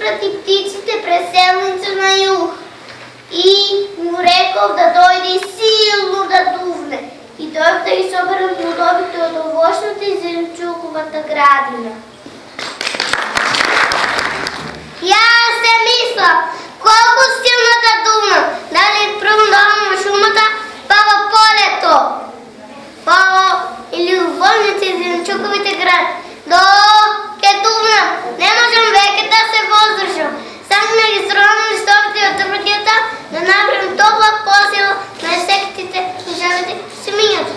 изпрати птиците през селница на юг и му рекол да дойде силно да дувне. И той да ги събере плодовите от овощната и зеленчуковата градина. И аз се мисля, колко силно да дувна, дали пръвно долу на шумата, па в полето, или в вълните и зеленчуковите градини. До ке дувна, не можем веке да се въздържам. Само на ги струвам листовите от тъпротията, да направим топла посила на инсектите и жабите в семенята.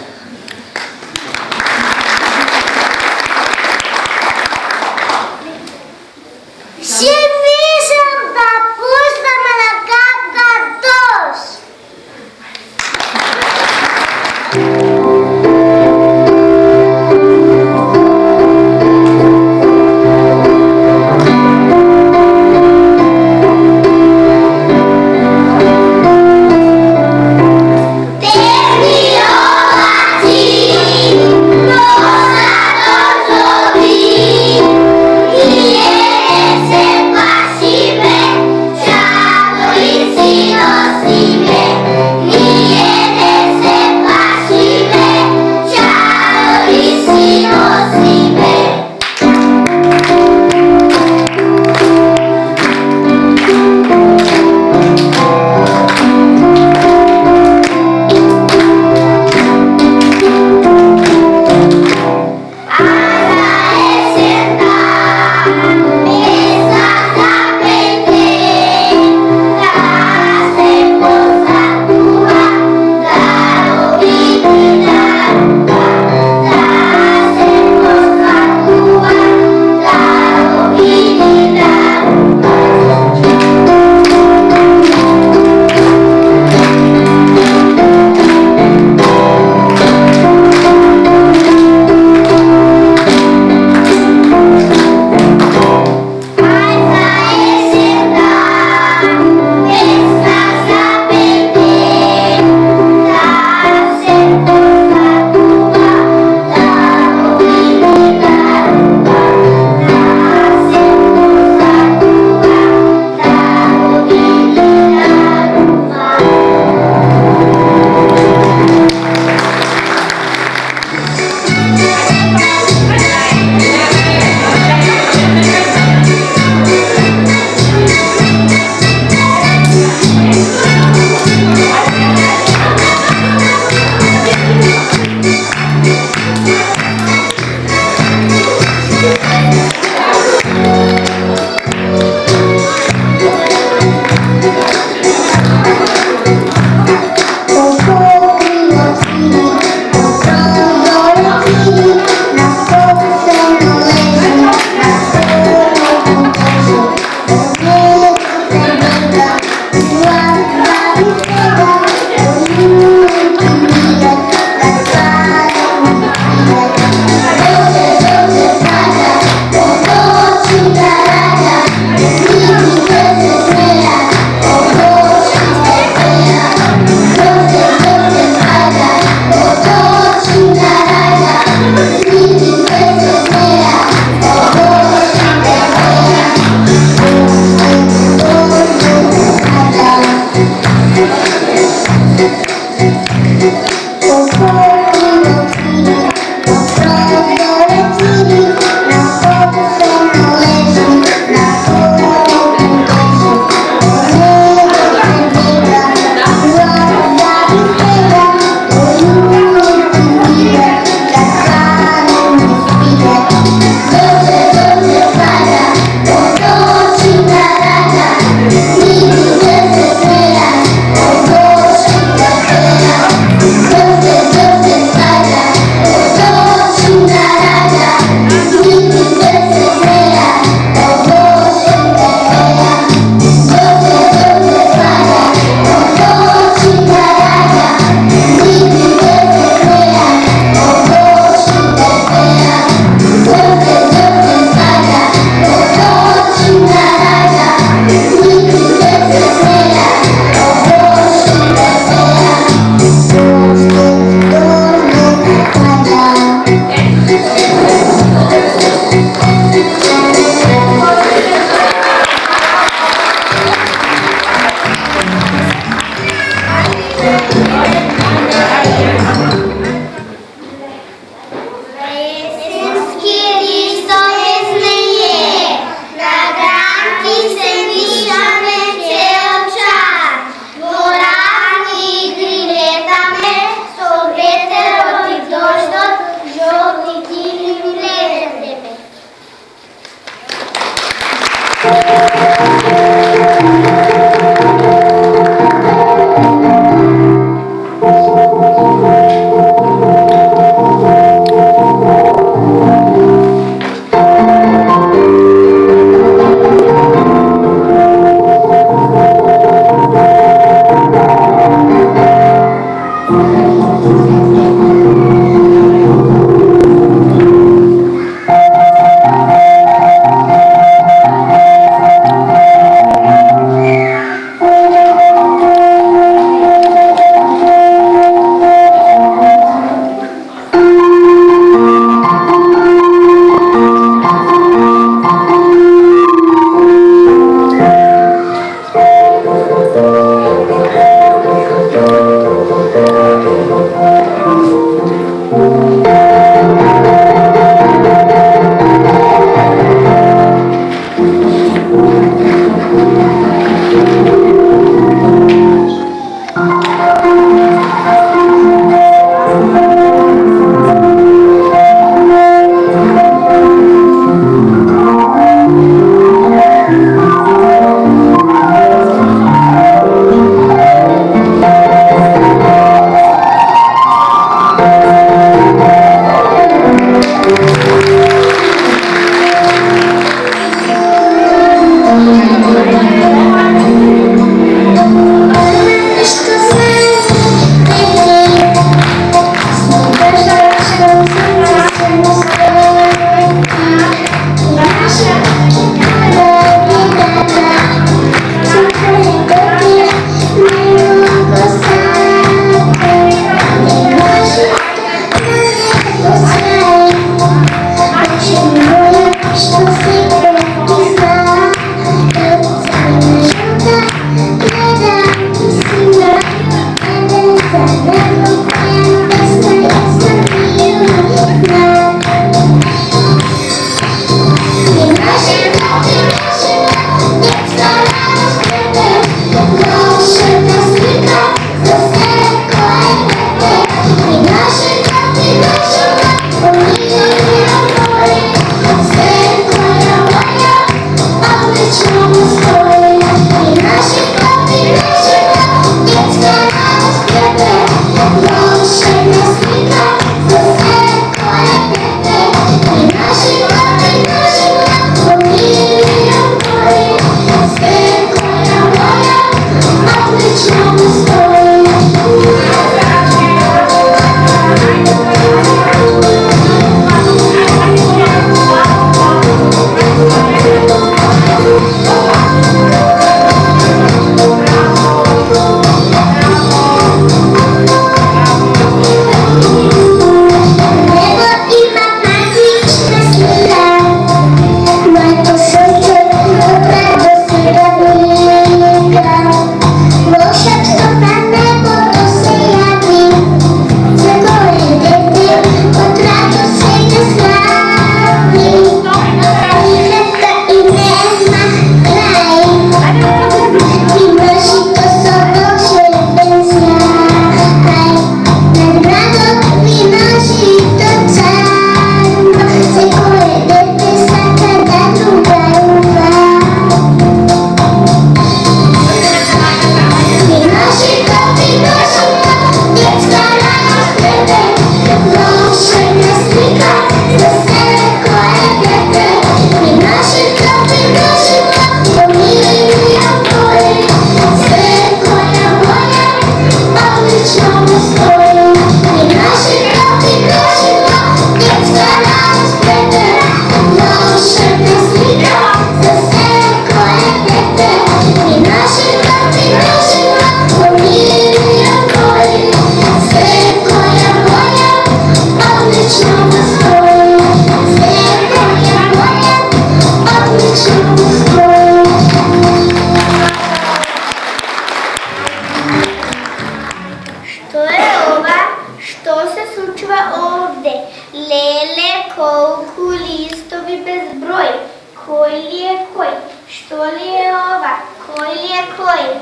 Što li je ova? Koji je koji?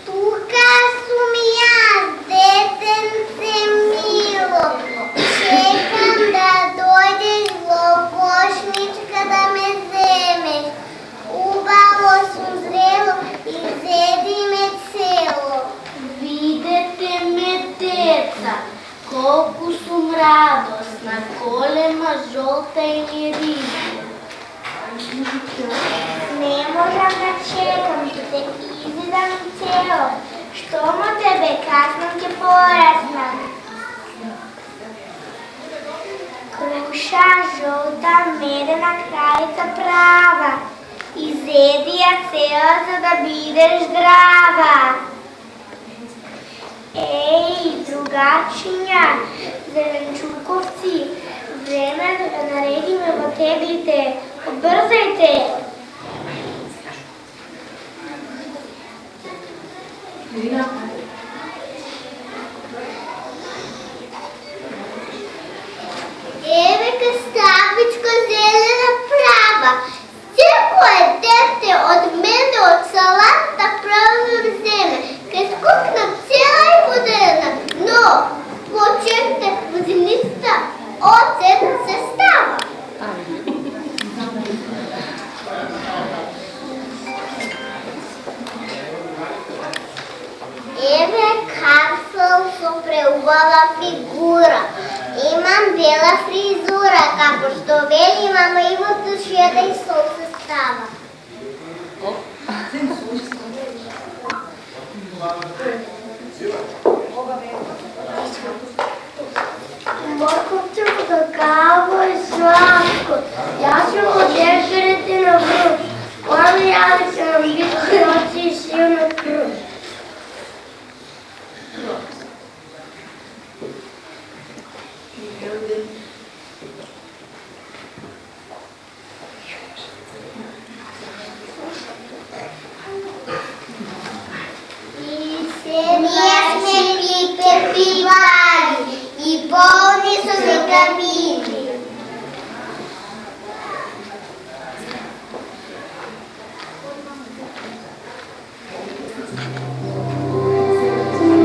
Tuka su mi ja, detence milo. Čekam da dođeš zlokošnička da me zemeš. Ubavo su zrelo i zedi me celo. Videte me, deca, koliko su radosna, kolema žolta i mirisna. Ne moram da čekam, što te izidam celo. Što mo tebe kasnom će porasna? Kruša žolta, medena kraljica prava. Izedi ja cela za da bideš zdrava. Ej, drugačinja, zelenčukovci, vreme da naredi me poteglite, obrzajte. Eveka Stavička zelena prava, cijelo je dete od mene od salata pravim zeme, kaj skuknam cijela i vodena, no počekajte pozimnica ocet se stava. Eve kapsel su preuvala figura, imam bela frizura, kako što veli mama ima tu šjeda i sol se stava. Morkovčuk kakavo je slatko, ja ću mu dežuriti na vruć, ono jali se nam bitke oči i silno kruž. Mjesne pipe pivari i polni su vitamini.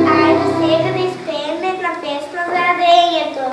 Ajde сега да изпеем една песна за радението.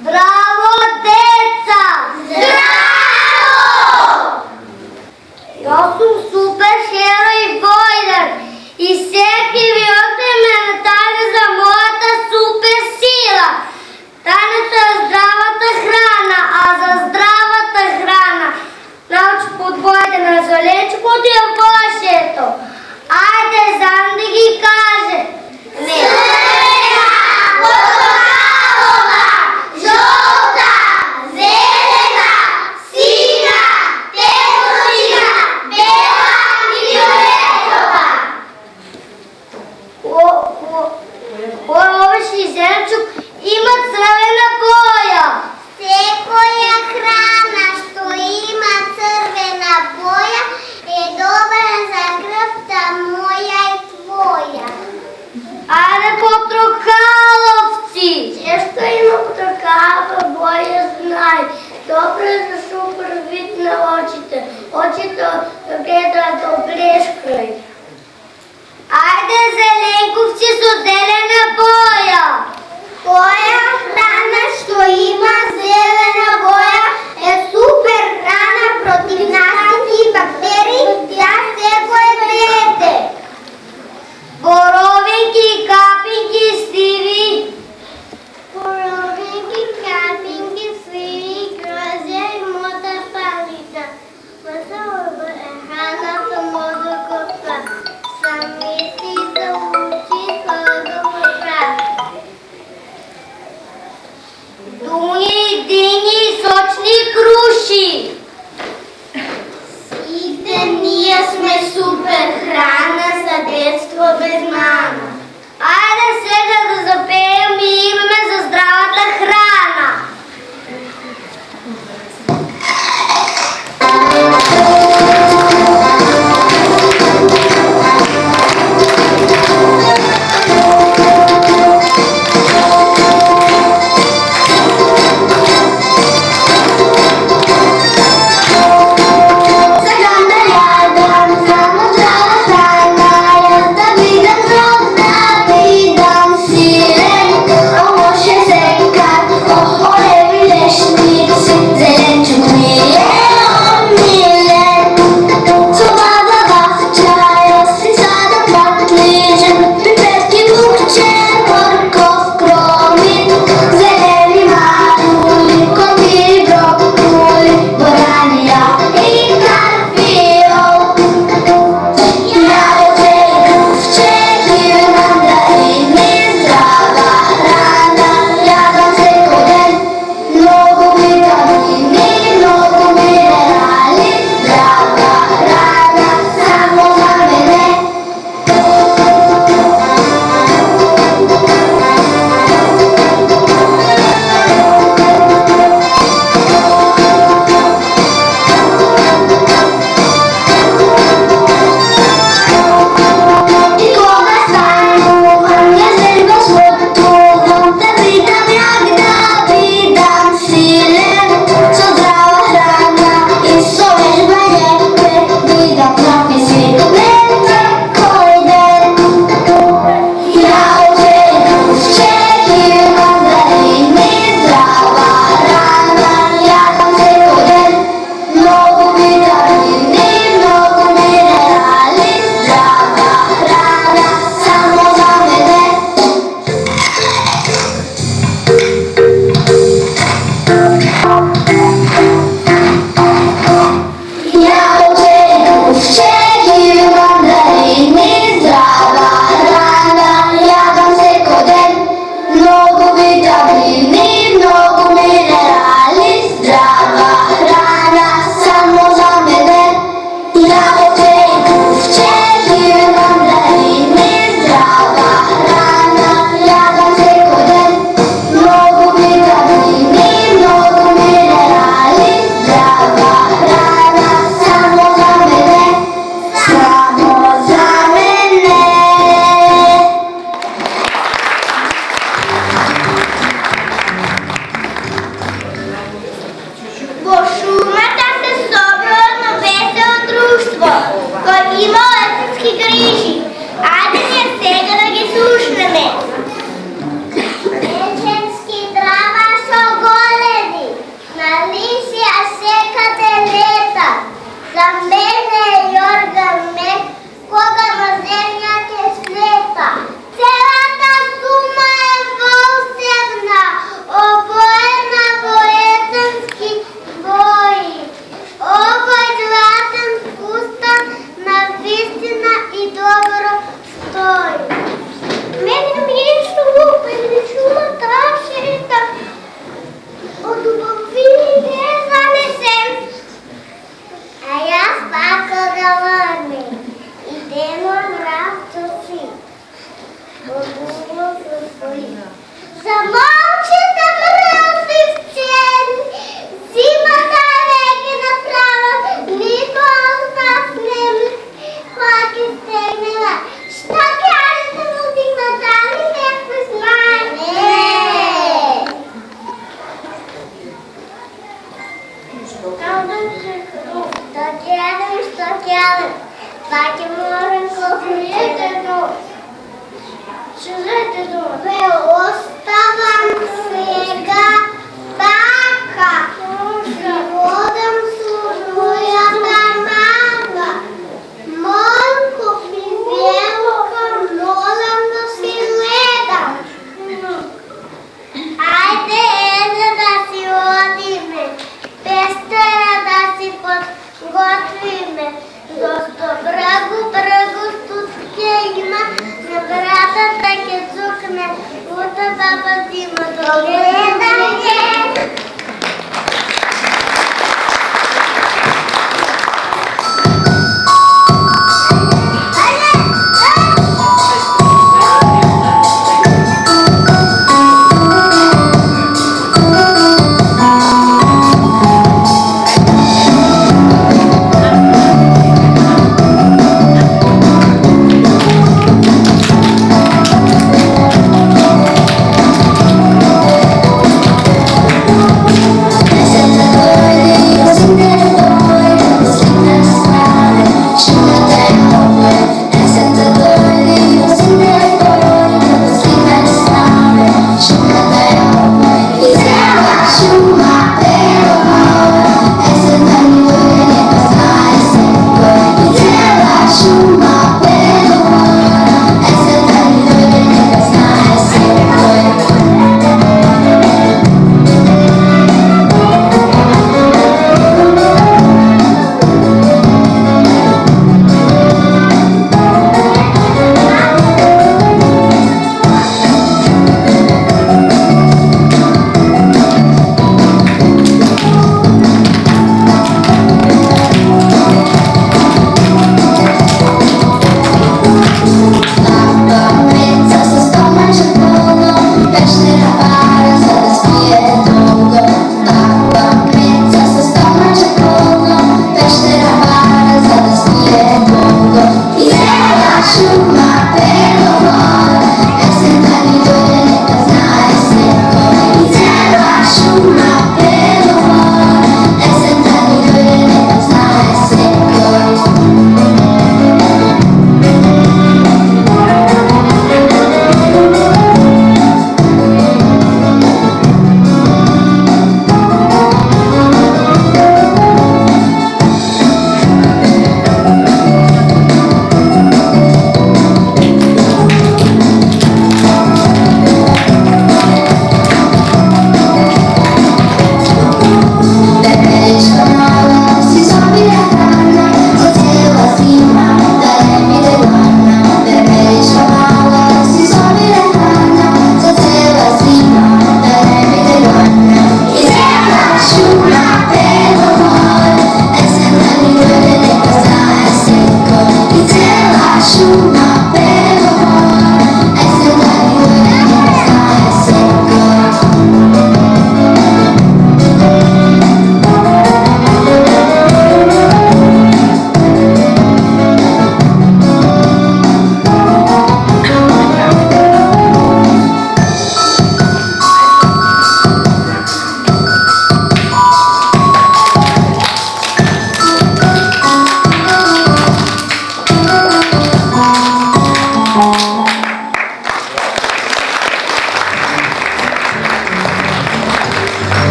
Zdravo, deca! Zdravo! Ja sam super heroj Vojdan i всеки ви отнеме на тайна за моята супер сила. Тайната е здравата храна, а за здравата храна научи подбоите на зеленчукото и овощето. Айде, сам да ги каже. Зелена, portokalova, žolta, zelena, sina, temno-sina, bela i violetova. Овощи и зеленчук имат црвена боја. Секоја храна што има црвена боја е добра за крвта моја и твоја. Ајде, потрокаловци! Се што има потрокалова боја знај. Добро е за супер вид на очите. Очите гледаат облешкрај. Ајде, зеленковци со зелена боја! Која храна што има зелена боја е супер храна против настите и бактерии за секое дете. Боровинки, капинки, сливи. Боровинки, капинки, сливи, грозја и мода палица. Масалова е храна со мозокоса. Самици за учи слагаво прав. Дуни, дини, сочни круши. Сите ние сме супер храна за детство без мама. Ајде сега да запеем и имаме за здравата храна. Ядам, само здрава храна, јас да бидам здрава. Papatimo, to Gledanje.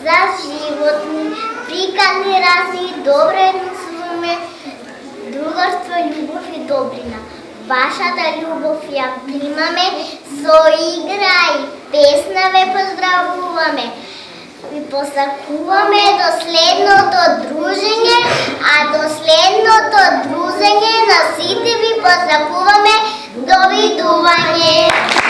за životni, prikladni razni, dobrojednostavne, drugarstvo, ljubov i dobrina. Вашата любов я примаме, со игра и песна ве поздравуваме. Ви посакуваме до следното дружење, а до следното дружење на сите ви посакуваме довидување.